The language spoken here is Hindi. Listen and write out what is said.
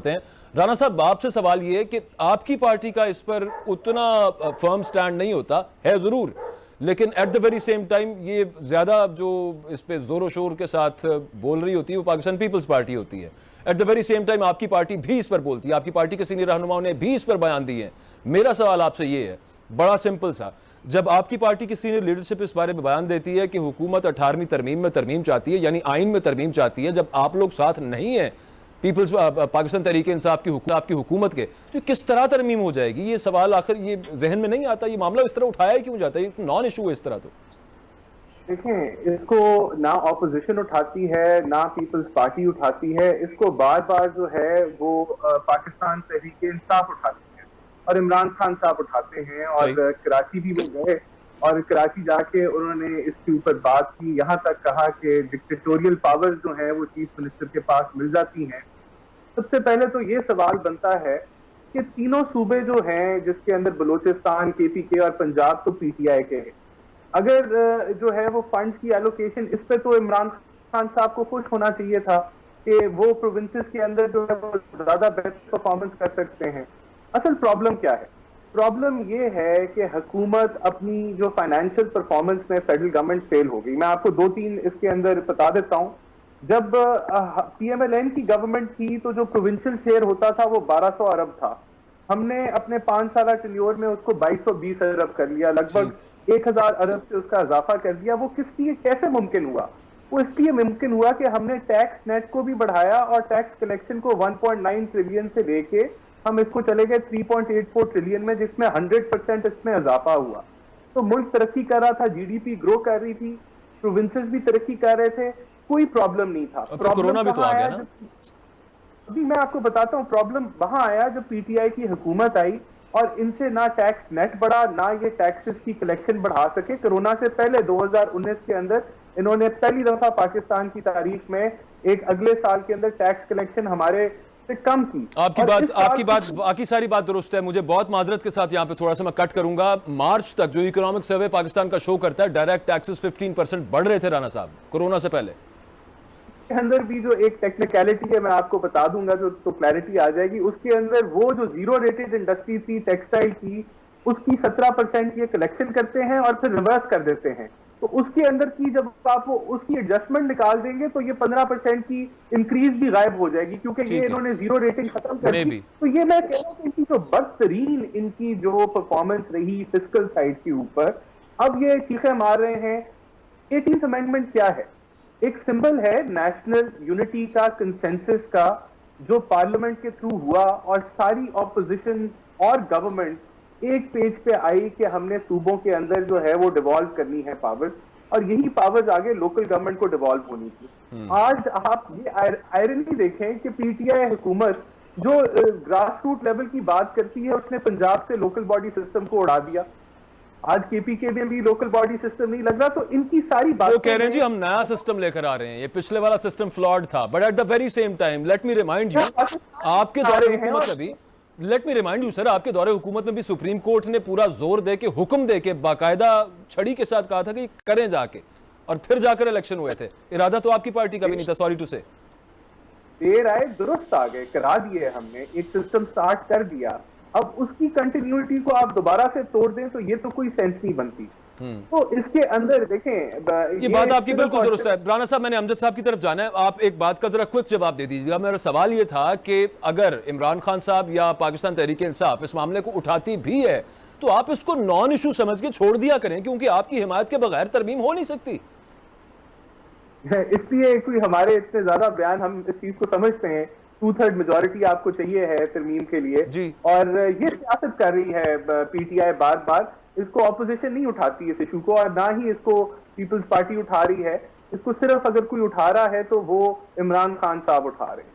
हैं। राणा साहब, आपसे सवाल ये है कि आपकी पार्टी का इस पर उतना फर्म स्टैंड नहीं होता है जरूर, लेकिन at the very same time ये ज्यादा जो इस पे जोर शोर के साथ बोल रही होती है वो पाकिस्तान पीपल्स पार्टी होती है। At the very same time आपकी पार्टी भी इस पर बोलती है, आपकी पार्टी के सीनियर रहनुमाओं ने भी इस पर बयान दिए हैं। मेरा सवाल आपसे ये है, बड़ा सिंपल सा, जब आपकी पार्टी की सीनियर लीडरशिप इस बारे में बयान देती है कि हुकूमत 18वीं तरमीम में तरमीम चाहती है, यानी आइन में तरमीम चाहती है, जब आप लोग साथ नहीं है पीपल्स पाकिस्तान तहरीक इंसाफ की हुकूमत के, तो किस तरह तरमीम हो जाएगी? ये सवाल आखिर ये जहन में नहीं आता, ये मामला इस तरह उठाया क्यों जाता है? ये नॉन इशू है इस तरह। तो देखें, इसको ना ऑपोजिशन उठाती है ना पीपल्स पार्टी उठाती है, इसको बार बार जो है वो पाकिस्तान तहरीक इंसाफ उठाती है और इमरान खान साहब उठाते हैं। और कराची भी वो गए और कराची जाके उन्होंने इसके ऊपर बात की, यहाँ तक कहा कि डिक्टेटोरियल पावर्स जो है वो चीफ मिनिस्टर के पास मिल जाती हैं। सबसे पहले तो ये सवाल बनता है कि तीनों सूबे जो हैं जिसके अंदर बलूचिस्तान, केपीके और पंजाब तो पीटीआई के हैं, अगर जो है वो फंड्स की एलोकेशन, इस पे तो इमरान खान साहब को खुश होना चाहिए था कि वो प्रोविंसेस के अंदर जो है वो ज्यादा बेस्ट परफॉर्मेंस कर सकते हैं। असल प्रॉब्लम क्या है? प्रॉब्लम ये है कि हुकूमत अपनी जो फाइनेंशियल परफॉर्मेंस में फेडरल गवर्नमेंट फेल हो गई। मैं आपको 2-3 इसके अंदर बता देता हूँ। जब पीएमएलएन की गवर्नमेंट थी तो जो प्रोविंशियल शेयर होता था वो 1200 अरब था। हमने अपने 5 साल टेन्योर में उसको 2220 अरब कर लिया, लगभग 1000 अरब से उसका इजाफा कर दिया। वो किस लिए, कैसे मुमकिन हुआ? वो इसलिए मुमकिन हुआ कि हमने टैक्स नेट को भी बढ़ाया और टैक्स कलेक्शन को 1.9 ट्रिलियन से लेके हम इसको चले गए 3.84 ट्रिलियन में, जिसमें 100% इसमें इजाफा हुआ। तो मुल्क तरक्की कर रहा था, जीडीपी ग्रो कर रही थी, प्रोविंसेस भी तरक्की कर रहे थे, कोई प्रॉब्लम नहीं था। कोरोना भी तो आ गया ना। अभी मैं आपको बताता हूँ प्रॉब्लम वहां आया जब पीटीआई की हुकूमत आई और इनसे ना टैक्स नेट बढ़ा ना ये टैक्सेस की कलेक्शन बढ़ा सके। कोरोना से पहले 2019 के अंदर इन्होंने पहली दफा पाकिस्तान की तारीख में एक अगले साल के अंदर टैक्स कलेक्शन हमारे से कम की। आपकी बाकी सारी बात दुरुस्त है। मुझे बहुत माजरत के साथ यहाँ पे थोड़ा सा मैं कट करूंगा। मार्च तक जो इकोनॉमिक सर्वे पाकिस्तान का शो करता है, डायरेक्ट टैक्सेस 15% बढ़ रहे थे राणा साहब कोरोना से पहले। के अंदर भी जो एक टेक्निकलिटी है मैं आपको बता दूंगा जो तो क्लैरिटी आ जाएगी। उसके अंदर वो जो जीरो रेटेड इंडस्ट्री थी टेक्सटाइल की, उसकी 17% ये कलेक्शन करते हैं और फिर रिवर्स कर देते हैं। तो उसके अंदर की जब आप वो उसकी एडजस्टमेंट निकाल देंगे तो ये 15% की इंक्रीज भी गायब हो जाएगी, क्योंकि ये इन्होंने जीरो रेटिंग खत्म कर दी। तो ये मैं कह रहा हूँ कि इनकी जो बदतरीन इनकी जो परफॉर्मेंस रही फिस्कल साइड के ऊपर, अब ये चीखें मार रहे हैं। 18th अमेंडमेंट क्या है? एक सिंबल है नेशनल यूनिटी का, कंसेंसस का, जो पार्लियामेंट के थ्रू हुआ और सारी ऑपोजिशन और गवर्नमेंट एक पेज पे आई कि हमने सूबों के अंदर जो है वो डिवॉल्व करनी है पावर्स, और यही पावर्स आगे लोकल गवर्नमेंट को डिवॉल्व होनी थी। आज आप ये आयरनी देखें कि पीटीआई हुकूमत जो ग्रास रूट लेवल की बात करती है उसने पंजाब से लोकल बॉडी सिस्टम को उड़ा दिया। आज केपीके में भी लोकल बॉडी सिस्टम नहीं लग रहा। तो इनकी सारी बात, वो कह रहे हैं जी हम नया सिस्टम लेकर आ रहे हैं, ये पिछले वाला सिस्टम फ्लॉड था। But at the very same time let me remind you, आपके दौरे हुकूमत में भी let me remind you sir, आपके दौरे हुकूमत में भी सुप्रीम कोर्ट ने पूरा जोर दे के, हुक्म दे के, बाकायदा छड़ी के साथ कहा था कि करें जाके, और फिर जाकर इलेक्शन हुए थे। इरादा तो आपकी पार्टी का भी नहीं था, सॉरी टू से। देर आए दुरुस्त आ गए, करा दिए हमने, एक सिस्टम स्टार्ट कर दिया। अब उसकी कंटिन्यूटी को आप दोबारा से तोड़ दें तो ये तो कोई सेंस नहीं बनती। तो इसके अंदर देखें, ये बात आपकी बिल्कुल दुरुस्त है। राणा साहब, मैंने अमजद साहब की तरफ जाना है, आप एक बात का जरा क्विक जवाब दे दीजिएगा। मेरा सवाल ये था कि अगर इमरान खान साहब या पाकिस्तान तहरीक इंसाफ इस मामले को उठाती भी है तो आप इसको नॉन इशू समझ के छोड़ दिया करें, क्योंकि आपकी हिमायत के बगैर तरमीम हो नहीं सकती। इसलिए कोई हमारे इतने ज्यादा बयान, हम इस चीज को समझते हैं 2/3 मेजोरिटी आपको चाहिए है तरमीम के लिए जी। और ये सियासत कर रही है पीटीआई, बार बार इसको ऑपोजिशन नहीं उठाती इस इशू को, और ना ही इसको पीपल्स पार्टी उठा रही है। इसको सिर्फ अगर कोई उठा रहा है तो वो इमरान खान साहब उठा रहे हैं।